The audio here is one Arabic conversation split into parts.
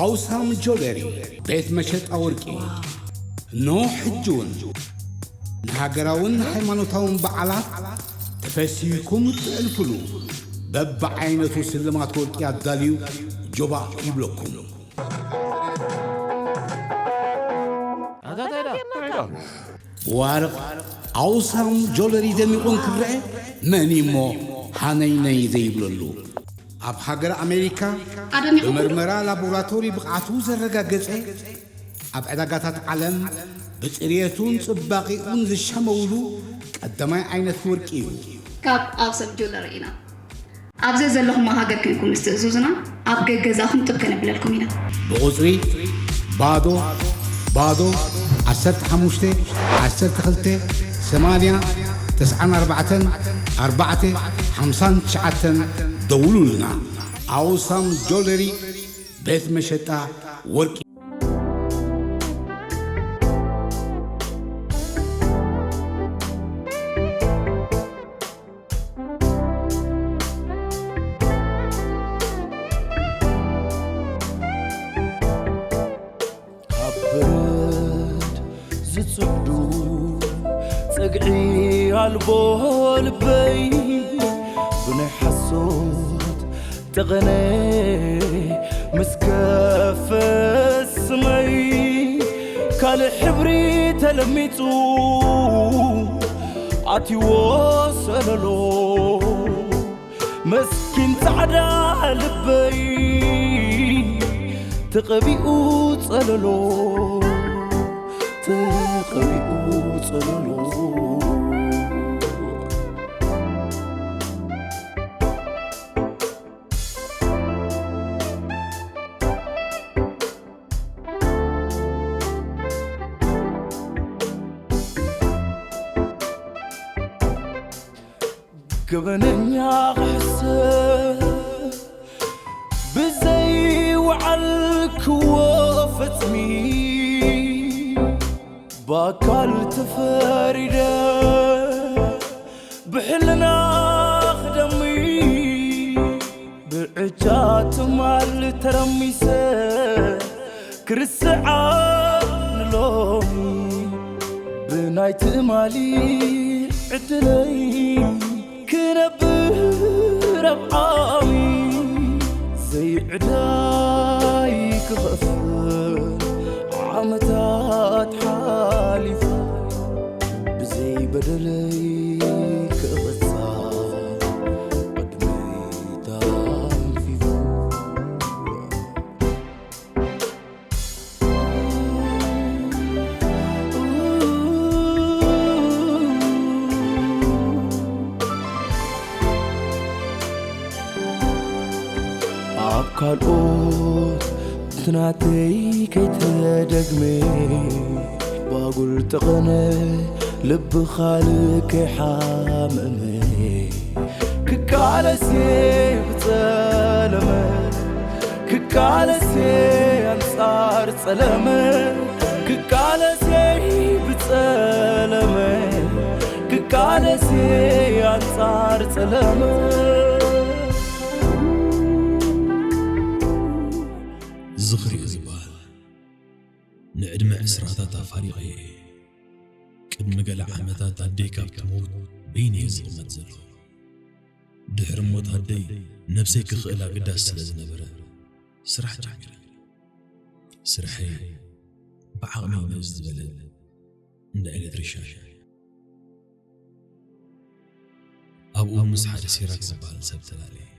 عوسام جولري بيت مشت أوركي نوح الجون نهاجرون حيمانوتهم بعلات تفسيكم تألفلو بب عينة سلمات وركي الداليو جبا يبلوكم وارق عوسام جولري دميقون كرة مني مو حانيني زي بلولو أب حجر أمريكا بمرمرة لابوراتوري بقعتو زرقا قصة أب عدقات عالم بسريتون صباقيون زشمولو قدماي عينة وركيو كاب عوسام جولرينا أبزي زلهم ما هاجر كنكم استأذوزنا أبقى جزاهم تبكنا بلالكم هنا بغزري بادو 15 10 8 9 4 5 9 دولوا لنا عوسام جولري بيت مشتا وركي البول بي بني حسود تغني مسكف السمي كالحبري تلميتو عتي وصللو مسكين تعدى لبي تقبيقو تصللو تقبيقو تصللو قبنني غحسب بزي وعلك وفتمي باكال تفارده بحلنا خدمي بعجات مال ترميسه كرسعة نلومي بنايت مالي عدلي كنبر بعامي زي عداي كغفر عمتات حالف بزي بدلي كغصا قدمي تنفيفو كالقوت تناتي كي تدقمي باقول تغني لب خالك حاممي ككالسي بتسلمي ككالسي انصار تسلمي ككالسي بتسلمي ككالسي انصار تسلمي زخري زبال نعدم عسراتات فارغي قدم قلع عمتات عديك بتموت بيني زغمت زلو دحر موت هدي نفسي كخيلا قداس سلزنبرة سرح جاكرة سرحي بعقمي نزد بلد عند ألد رشاش أبو مسحر سيراك زبال سبتلالي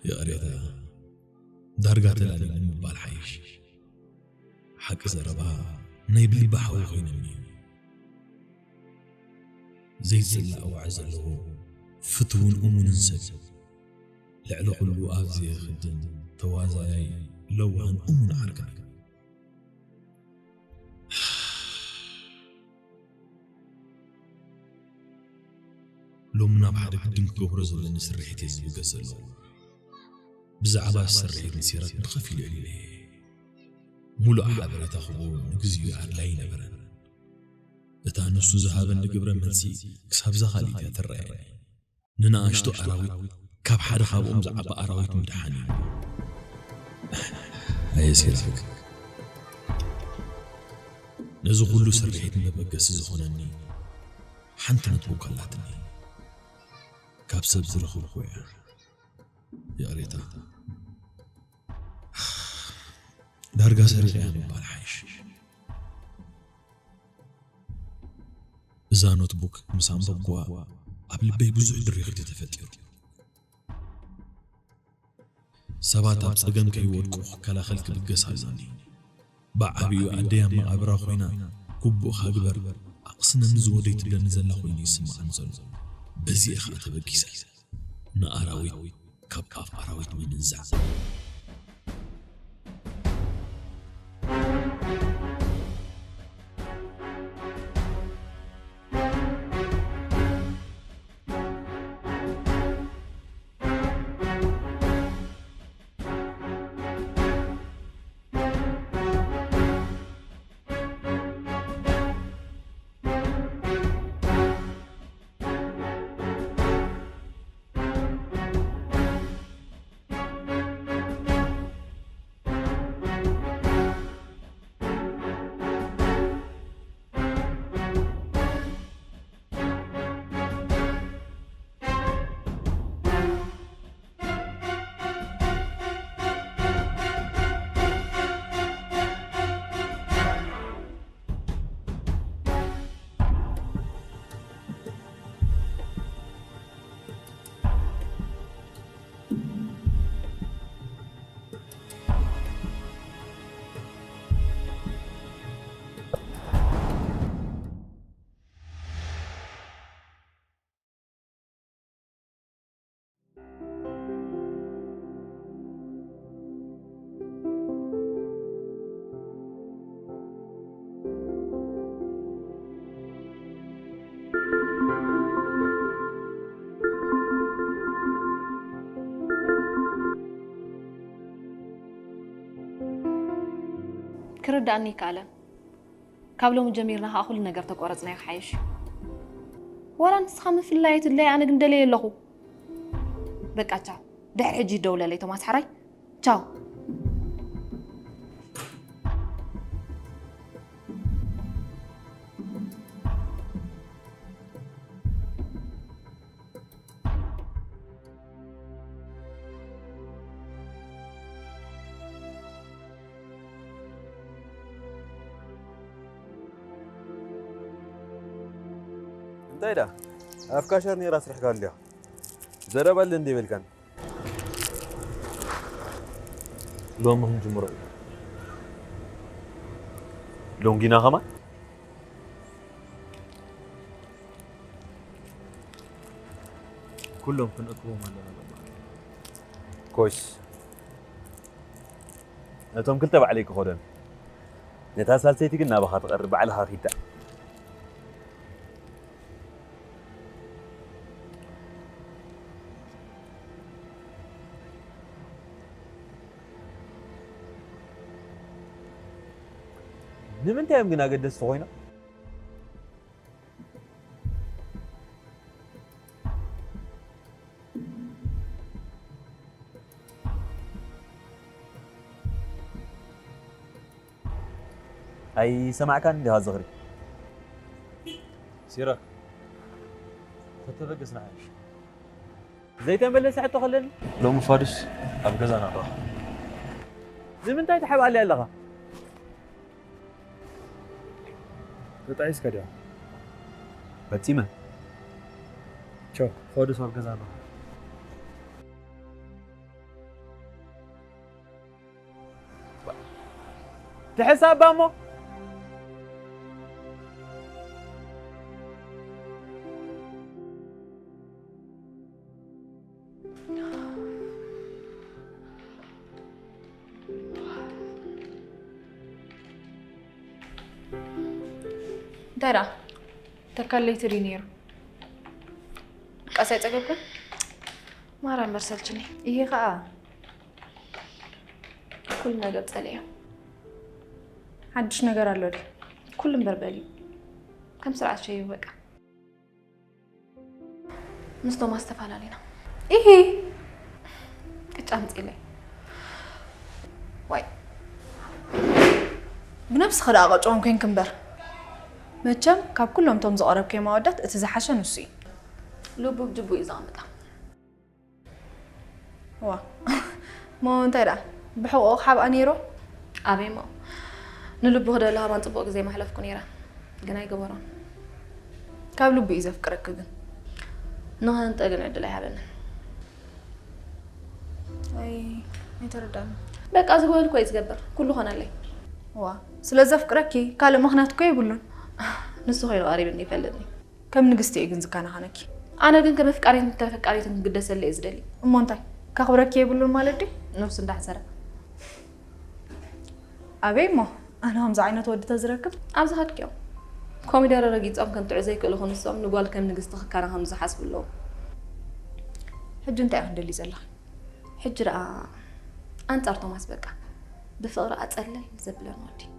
يا أريدا دارقات الالي مبال حيش حق زربها نيبلي بحوي غينمي زي زلا او عزله فتون ننسج لعلو قلبو ازي خدن توازاي لوهن عركن لو منا بحدك دنك جوهرز ولا نسرحيت يزبو قسلو بزعبا السرحيت نسيرات بخفيل عليه مولو أحبرا تاخبو نقزيو عدلاي نبرا اتا نسو زهابا نقبرا منسي كساب زخالي تاترعي ننا اشتو أراوي كاب حد خابو زعبا أراويت مدحاني أي سيرك نزو كله سرحيت مبقس زخونني حنت نطبوك اللاتني كابسب زرخو خويا يا ريتا دارقا سريع بالحيش إذا نطبوك مسام بقوا قبل بي بزوع دريختي تفتير سبات أبصقن كي ودقوخ كلا خلق بقس هزاني بعبيو عديا ما عبرا خوينا كبو خاقبر أقصنا نزودي تبدا نزل خويني سمع نزل بزي أخاطة بقيسة نا أراويت كاب أف أراويت من نزع كرداني كالا كابلو جميرنا هاخل نجار تقارزنا حيش ولا نسخم في الله يتدلي أنا قندلي له بقى تاو ده حجي دولة لي توماس حراي تاو انتايدا افكاشرني راس رح قال لي زرب اللي بالكن لون هم جمهور لون جينا خما كلهم كن اكوهم كويس انتم كنت عليك خدن نتا سالتي قلنا بخا تقرب على هاريتا نمنتي يمكن أقدس فوينا أي سمع كان لها زغري سيرك فتبقى عايش زيتين بلي ساعة تخلل لو مفارس أبقى زانا روح زي من تاي تحب علي اللغة تعيس كده بتسيمة شو فارس أبقى زانا تحسب بامو دارا تكليت رينير قاسي تقبل ما راه مرسلتني ايه خا كل ነገር ጸልያ حدش ነገር አለው كل بربلي كم سرعه شيء በቃ ምስቶ ማስተፋላለና ይሄ ቅጫምጽ ላይ بنفس خلاقة قطعهم كين كمبر متشم كاب كلهم توم زقرب كيما ودت اتزحشا نسي لوبو بجبو إزامتا وا مو انت لا بحقوق حاب أنيرو أبي ما نلبو هذا لها ما نطبق زي ما حلف كونيرا جناي جبران كاب لبو إذا فكرك كذا نهار أنت أجن عدل حالنا أي يتردد بك أزغوال كويس جبر كله خنا لي وا سلازة فكرك كي قال ما خنات كوي بقولن نسوا خير قريب إني فلتني كم نقستي إجن زكانا خناكي أنا جن كم فكرين تفكرين تنقدس اللي إزدلي مونتاي كخبرك كي بقولن مالتي نفس ده حسرة أبي ما أنا هم زعينة ودي تزركب أمزحت كيو كومي دار رجيت أم كنت عزيك اللي خن الصام نقول كم نقست كان هم زحسب الله حج أنت أخذ اللي زلا حجرة أنت أرتو مسبقة بفقرة أتسلل زبلة نودي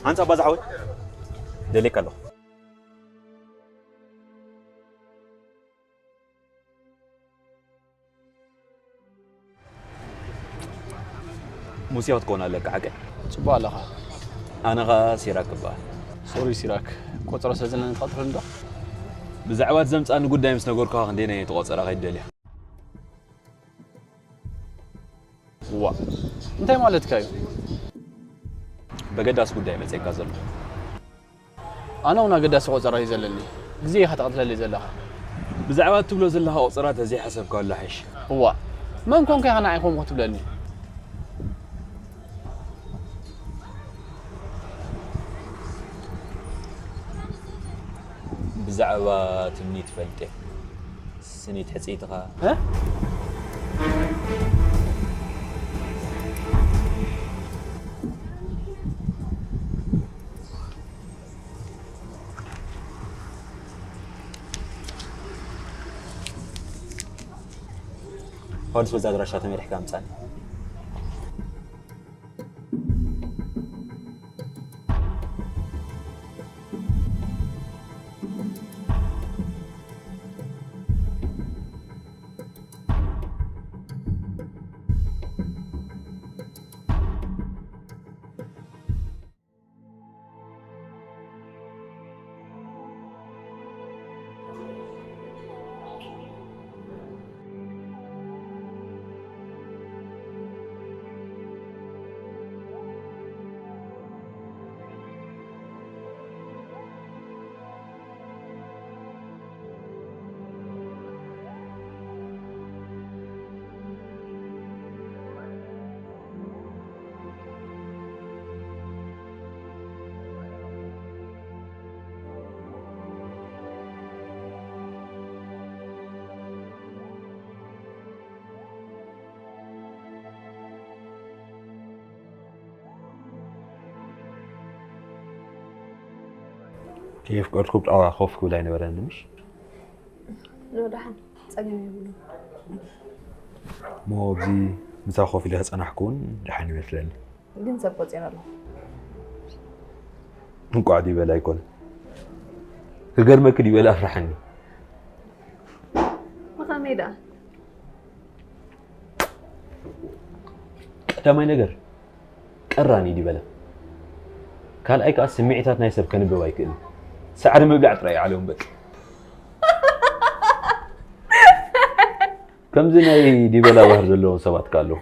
أنت بزعوي دليك الله موسيقى تكون لك عقل صباح الله أنا سيراك بقى سوري سيراك كوتر سلزلنا نخاطر عنده بزعوات زمت أنا قد دايمس نقول كاه عندنا يتغوص على غير دليل وا أنت مالك كايو بقداس قد دايمس يكازل أنا ونا قداس غوصر يزلني زي هتقتل اللي زلها بزعوات تبلو زلها غوصرات زي حسب كل حيش هو ما نكون كي أنا عيكم وقت بلني بزعوات مني تفلته سني تحسيتها ها هادس وزاد رشات ميرح كام ثاني كيف قلت على خوفك ولا أنا برا مش؟ لا دحين صقمي يقولوا مو بزي مسا خوفي لها أنا حكون دحين يمثلني ግን ዘቆጽ ያለው እንቋዲ በላይ ኮነ ከገርመክ ዲበላ አፍራሐኒ መኻሜዳ ቀዳማይ ነገር ቀራኒ ዲበላ ካልኣይ ከ ስምዒታት ናይ ሰብ ከንብብ ኣይክእል ሰዓሪ ምብላዕ ጥራይ ዓለም በቃ ከምዚ ናይ ዲበላ ባህር ዘለዎ ሰባት ካለው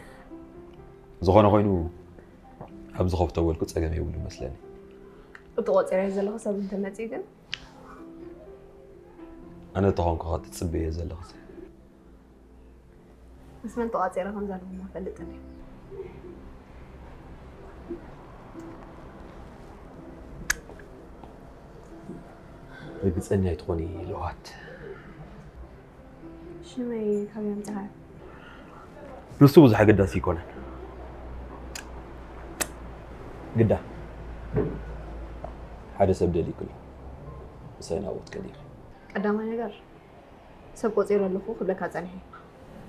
ዝኾነ ኮይኑ ኣብ ዝኸፍቶ ወልኩ ፀገም ይብሉ መስለኒ እተቆጽረ ዘለኹ ሰብ እንተመጺ ግን ኣነ ተኾንኩ ክትጽበየ ዘለኹ እስመን ተቆጽረ ከም ዘለዎ ማፈልጥኒ رجعني تخوني لوات شنو كم يوم تعال نصو حاجة داسي كونه قدا حدا سبدلي كله سينا وقت كدير قدامها نجار سب قصير له خو خبلك هتصنحي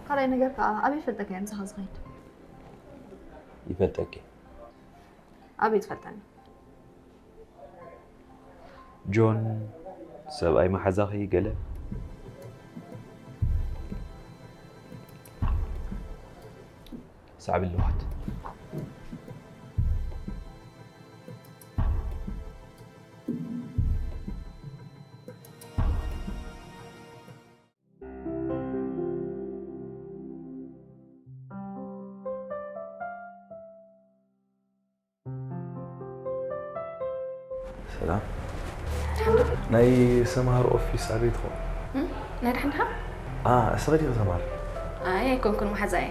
قال نجار ابي فلتك يا مسخ صغير يفلتك ابي تفلتني جون سباي ما حزاخي قال صعب اللوحات سلام ناي سمار اوفيس عبيتكم ناي رحنها اسغدي سمار كون محزاي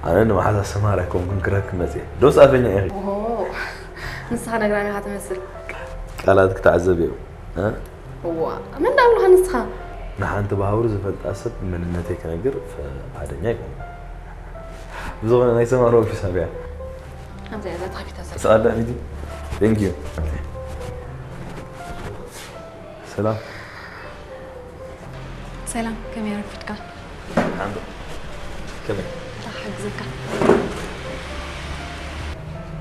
انا ما حدا سمار كون كراك مزي دوس افني يا اخي نسخه نغراني هتمثل قالاتك تعذبيو هو من داولها نسخه نحن تباور زفلت اسب من النتيك نقر فعادنيا يكون بزغنا ناي سمار اوفيس عبيا همزه اذا تخافي تسال سؤال ده دي ثانك يو سلام سلام كم يعرفتك الحمد لله كمل حجزك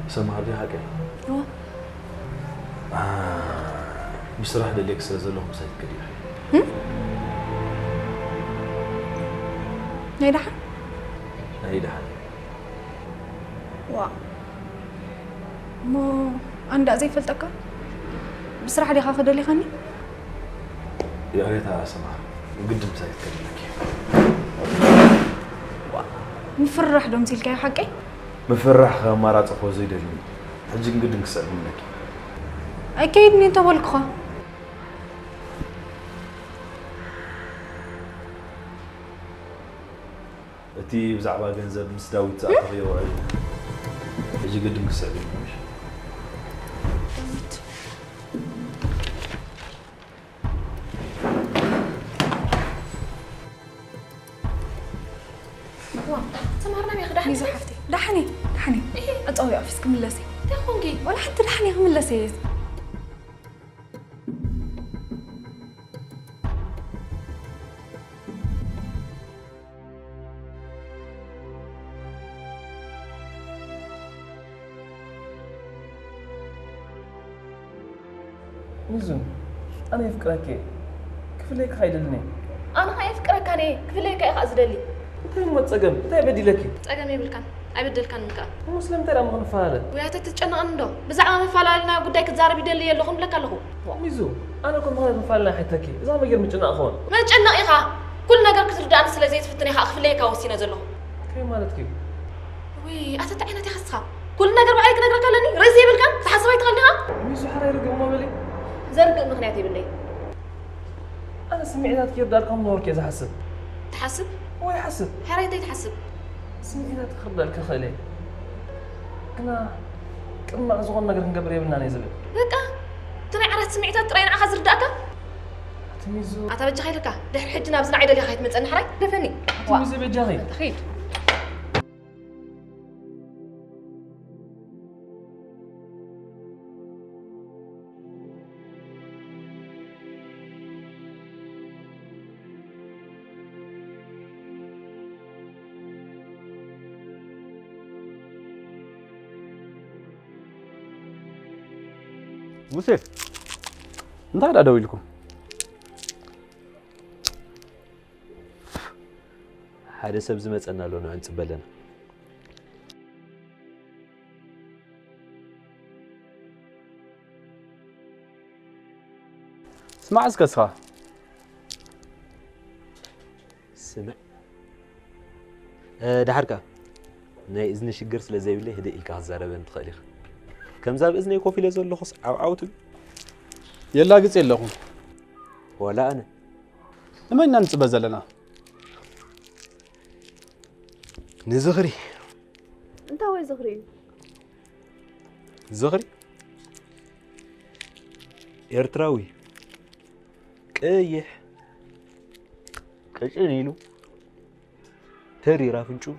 سمع لي حاجه هو بصراحه دليك سلازلهم سايت كبير نيدحن نيدحن وا مو عند زي فلتك بصراحه دي خاخد لي خني يا ريتها سمع وقدم سايت كبير مفرح دوم سيلكاي حقي مفرح ما صفو زي دلني حجي نقدم كسب منك اكيد ني تولكخ اتي بزعبا جنزب مستاوي تاخذي وعي حجي قدم كسب منك ميزو حفتي دحني اطوي اوفيس كملسي تاخونكي ولا حتى دحني كملسي ميزو انا يفكرك كفليك خايدلني انا خايف فكرك انا كفليك يا خازدلي انت ما تصقم انت بدي لك تصقم يبلكن أبدلكن منك مسلم ترى ما نفعله ويا تتجنن عنده بزعما مفعلنا قداي كزارب يدلي يلخم لك له ميزو انا كنت ما نفعلنا حتىكي اذا ما غير مجنا اخون ما تجنن اخا كل نجر كترد انا سلازي تفتني خا اخفليك وسينا زلو كيف مالتك وي اتتعينتي خصها كل نجر بعيك نجر كلني ريزي يبلكن تحسبي تخليها ميزو حراي رقم ما بلي زرق مغنياتي بالله انا سمعت كيف داركم نورك اذا حسب تحسب هو يحسب حرايتي تحسب سمعت تخبل كخلي كنا زغون نقدر نقبر يبنا نزل بقى ترى عرفت سمعتها ترى انا اخذ رداك تميزو اتبجي خيلك دحر حجنا بزنا عيد اللي خايت من حراي دفني تميزو بجاهي خير موسى انت قاعد ادوي لكم حدا سب زمصنا له نو انصبلنا اسمع اسكسها سمع دحركا ناي اذن شجر سلا زيبله هدي الك هزاربن تخليخ كم زاب اذني كوفي لزول خص عوعوت يلا قص يلهم ولا انا لما ننصب زلنا نزغري انت وين زغري إرتراوي قيح قشن يلو تري رافنچو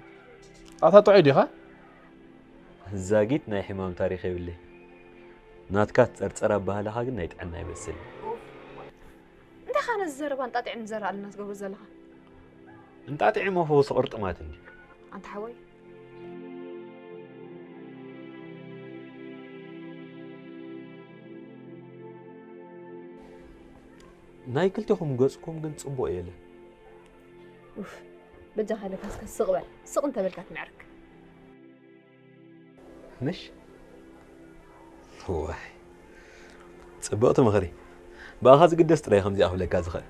اتا طعيدي ها زاقيت ناي حمام تاريخي بالله ناتكات ترترى بهالها حاجة نايت عنا يبسل انت خان الزربان انت تعم زرع الناس قبل زلها انت تعمه هو صقرت ماتني انت حوي ناي كلتهم قصكم قنت صبو إيله اوف بجا خليك هسك الصقبل صق انت بالكات معرك مش هو صبقت مغري باخذ قدست راي خمسي أهلك كازخه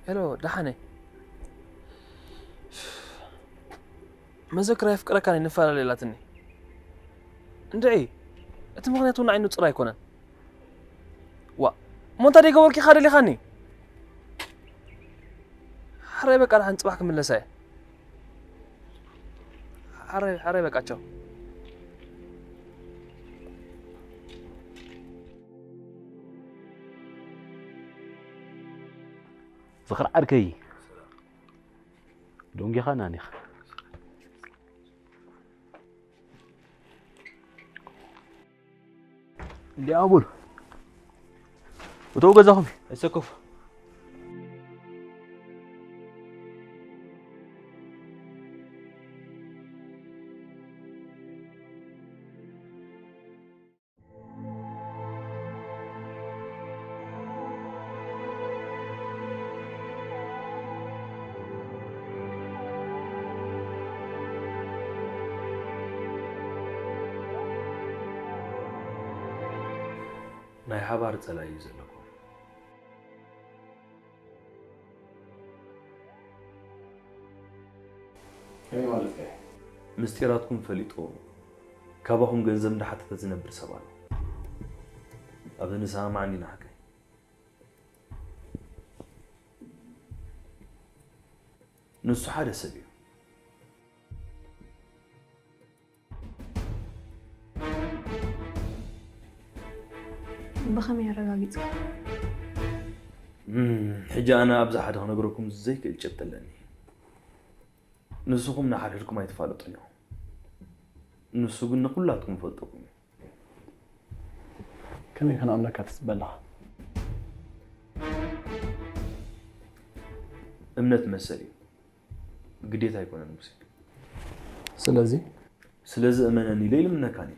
هلو دحني ما ذكر يفكرك كان ينفعل ليلاتني اندعي انت مغنيتونا عينو تصرا يكونن وا مونتا ديغا وركي خادي لي خاني حري بقى رح نصبحك من لساي حري بقى تشو زخر عركي دونجي خانانيخ اللي أقول وتوقع زخمي السكوف ناي حبار تلاقي زلكم كمي مالك مستيراتكم فليتو كابهم جنزم ده حتى تزنبر سبان أبدا نسام عني نحكي نص حدا سبيل بخمي رغاغيت حجة أنا أبزح حدا نقولكم زي كل جبت لاني نسوكم نحرركم ما يتفالطون نسوقنا كلاتكم فلتكم كمي كان أملك هتسبلها እምነት መሰለኝ ግዴታ ይኮነን ሙሴ ስለዚህ እመነኒ ለይልም ነካኒ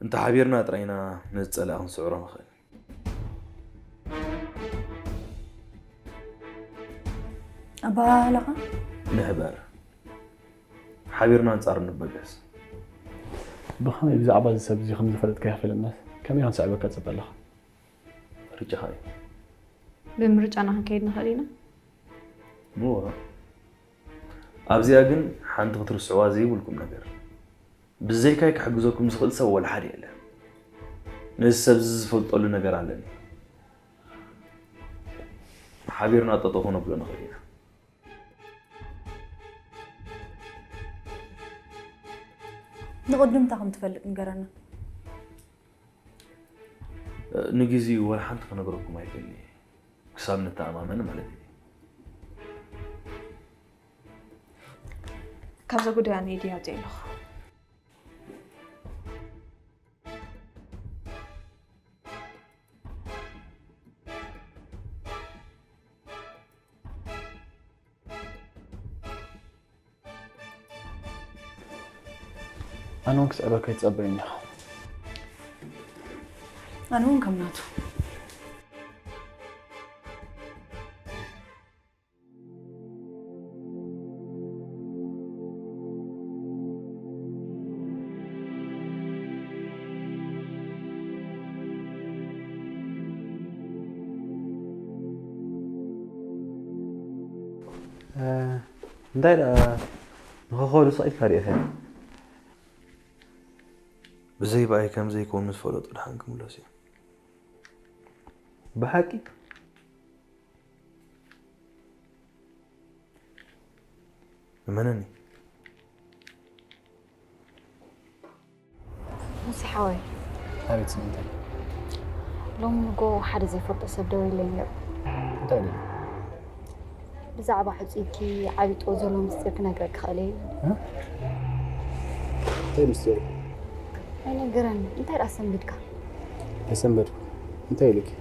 እንተ ሓቢርና ጥራይና ነጸላ አሁን ስዕሮ መኸል أبالغ نحبر حبيرنا نصار نبقس بخمي بزعبة السبزي خمس فرد كيف الناس كم يهان صعبة كتب الله رجع خاي بمرج أنا هكيدنا خلينا مو أبزي أجن حنت خطر السعوازي ولكم نجر بزي كايك حجزوكم زخل سوى الحري له نسبز فلت قول نجر علني حبيرنا تطوفنا بلون خلينا نقدم تاهم تفلق نجرنا نجزي ولا حنت خنجركم هيكلي كسبنا تماما مالتي كذا قد يعني دي هاتيلو أنا وانكس أباك يتقبلني أنا وين كمناتو انتي نخخولو صعيد كاري أخي بزي بقى كم زي يكون مسفولت الحنك ملاسي بحكي منني موسي حاوي هابت سنتين لهم نقو حد زي فرط سبدوي اللي تاني بزعبة حبسيكي عبيت أوزولو مستيرك نقرأك خالي ها؟ طيب مستيرك أنا قرن أنت الأسم بدك ديسمبر أنت لك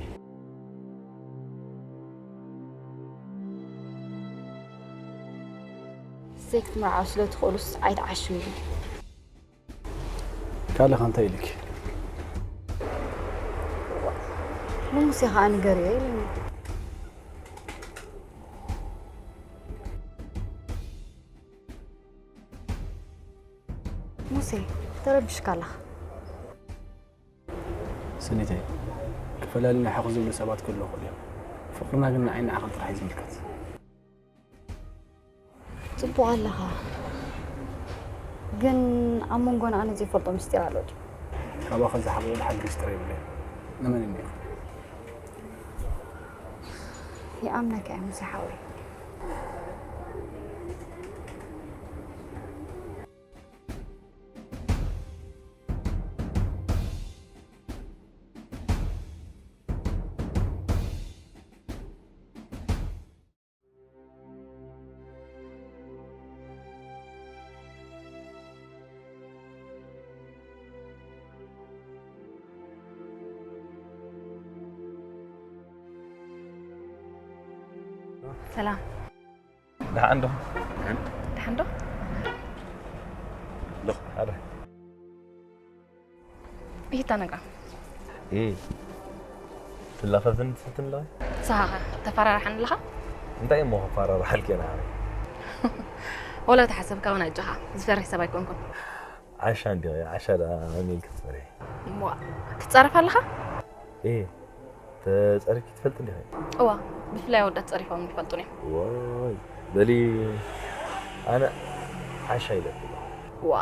سيكت مع عشلة خلص عيد عشوي قال لك أنت لك مو موسيقى أنا قرية موسي ترى بشكلها سنتين كفلا لنا حق زمن سبات كله اليوم فقرنا قلنا عين عقل راح يزملكت صبوا لها جن عمون قون أنا زي فرطة مستيرالوج أبغى أخذ حق حق يشتري بلي نمن إني يا أمنك يا موسى حاوي سلام ده عنده عنده لا هذا إيه تنقع إيه تلافة زنت ستن صح تفرح عن لها انت ايه مو فرار حالك انا ولا تحسب كون اجها زفري سبا يكونكم عشان دي عشان اميل كتفري مو تتصرف لها ايه تصرف تفلت لي هو بفلاي ودا تصرفهم يفلطوني واي دلي انا عشان لك وا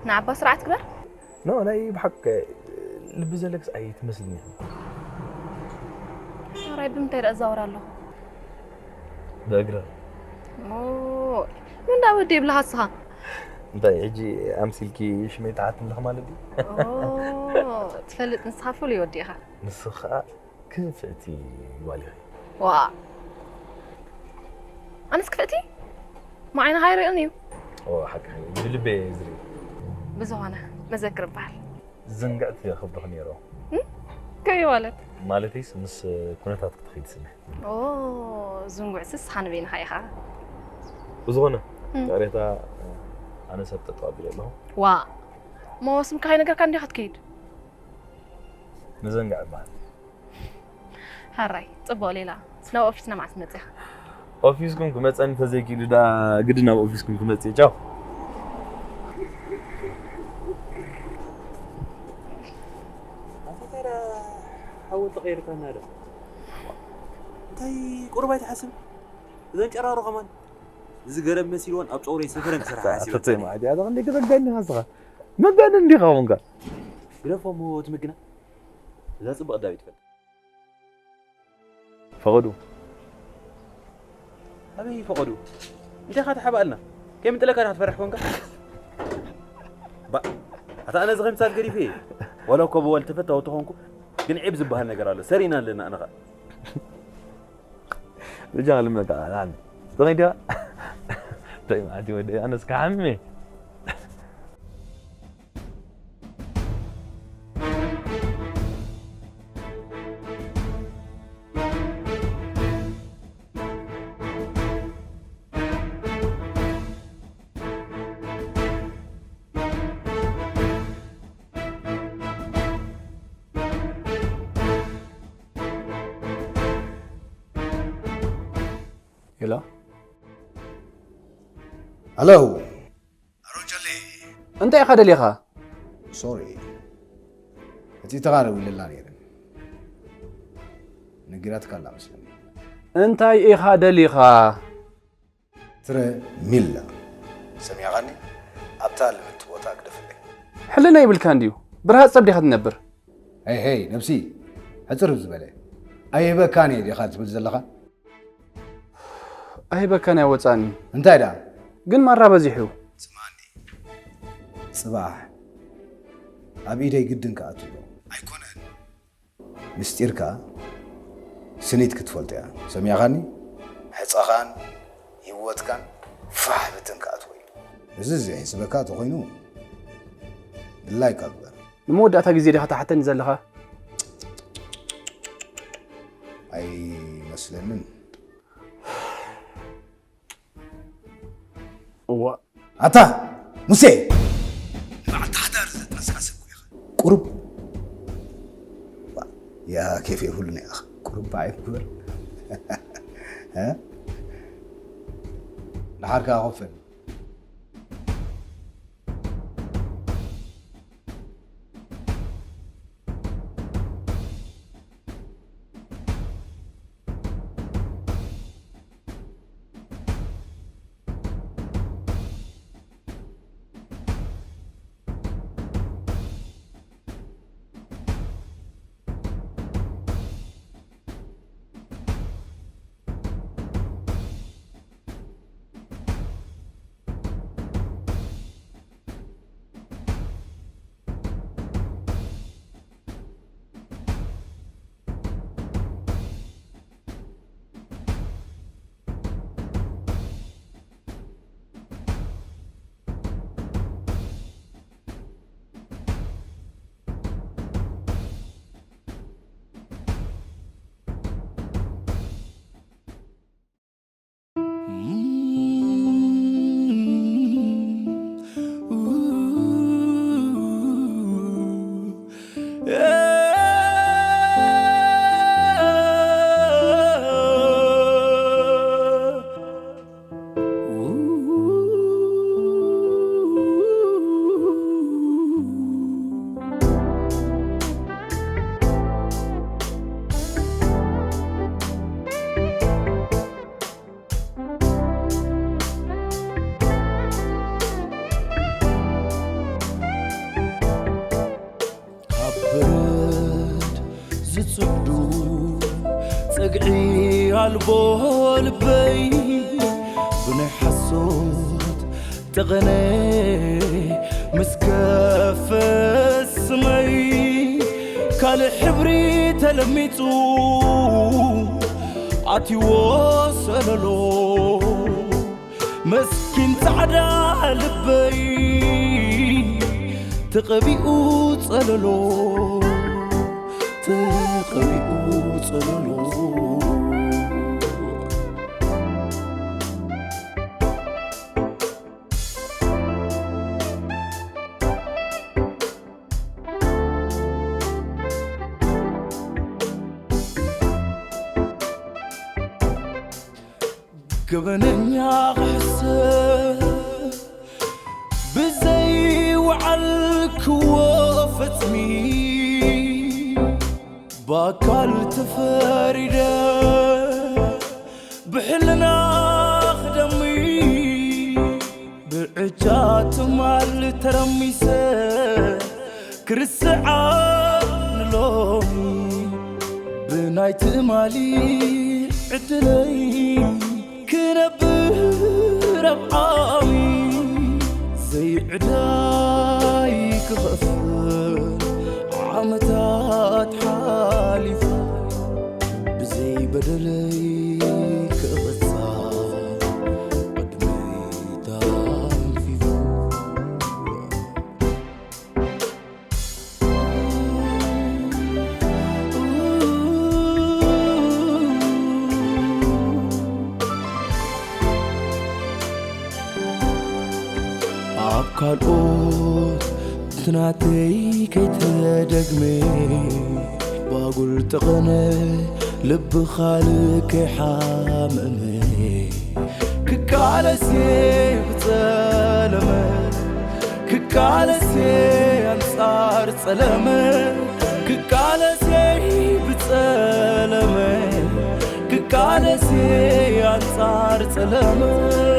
نعبا سرعه كبر نو انا ايه بحق لبزلك اي تمثلني رايب متى ازور له بقرا مو من دا ودي بلا صها انت يجي امثلكي شميت عات لها مالدي اوه تفلت نصحفوا لي وديها نسخه كفتي والي وا انا سكفتي ما عين هاي رأني او حق بلبي زري بزوانا مذكر بحال زنقعت يا خبرك نيرو كي ولد مالتي مس كونتات تخيل سنه اوه زنقع سس حنبين هاي ها وزغنا قريتا انا سبت تقابل له وا ما اسمك هاي نجر كان دي حتكيد نزنقع بعد هراي صبوا ليلا سنو اوفيسنا مع سمتها اوفيسكم كمصن فزيكي دا قدنا اوفيسكم كمصي تشاو حاول تغير كان هذا تاي قربا يتحسب اذا انقرارو كمان زغرب مسيلون اب صوري سفرن سرعه فتي ما عادي هذا عندي كذا قاعد نهزغ ما قاعد ندي خونك غرفو مو تمكنا اذا صبق داويت فل فقدوا ابي فقدوا انت خاطر حبالنا كيف انت لك انا تفرح كونك با حتى انا زغم صار قريفي ولو كبو التفت او تخونكو كن عيب زبها النجر الله سرينا لنا انا رجال منك انا تغيدا طيب عادي ودي انا اسك عمي يلا الو رجلي انت يا خدل يخا سوري انتي تغارب لله نيرن نقراتك الله مسلم انت يا خدل يخا ترى ميلا سميع غني أبتال من تبوتاك دفلي حلنا يبل كانديو برها تصبدي خد نبر هي نفسي أترف زبالي أي بكاني دي خالد بتزلقة أي بكاني وصاني انتي دا قن مرة بزيحو سمعني صباح أبي دي قدن كاتلو أيكونن مستيركا سنيت كتفولتيا سميع غني حصاخان يوتكان فاح بتنكاتوي زي سبكات خوينو لايك أكبر المودة غزي دي حتى نزلها أي مسلمين هو أتا موسى بعد حدار زت مساسك قرب يا كيف يقولني أخ قرب بعيد كبر ها نحرك أغفل تغني مسكف السمي كالحبري تلميتو عتي وصللو مسكين تعدى لبي تقبيئو تصللو تقبيئو تصللو قبنني غحسب بزي وعلك وفتمي باكال تفارده بحلنا خدمي بعجات مال ترميسه كرسعة نلومي بنايت مالي عدلي كنبر بعامي زي عداي كغفر عمتات حالف بزي بدلي كغصا قدمي تنفيذ كالقوت تناتي كي تدقمي باقول تغني لب خالك حاممي ككالسي بتسلمي ككالسي انصار تسلمي ككالسي بتسلمي ككالسي انصار تسلمي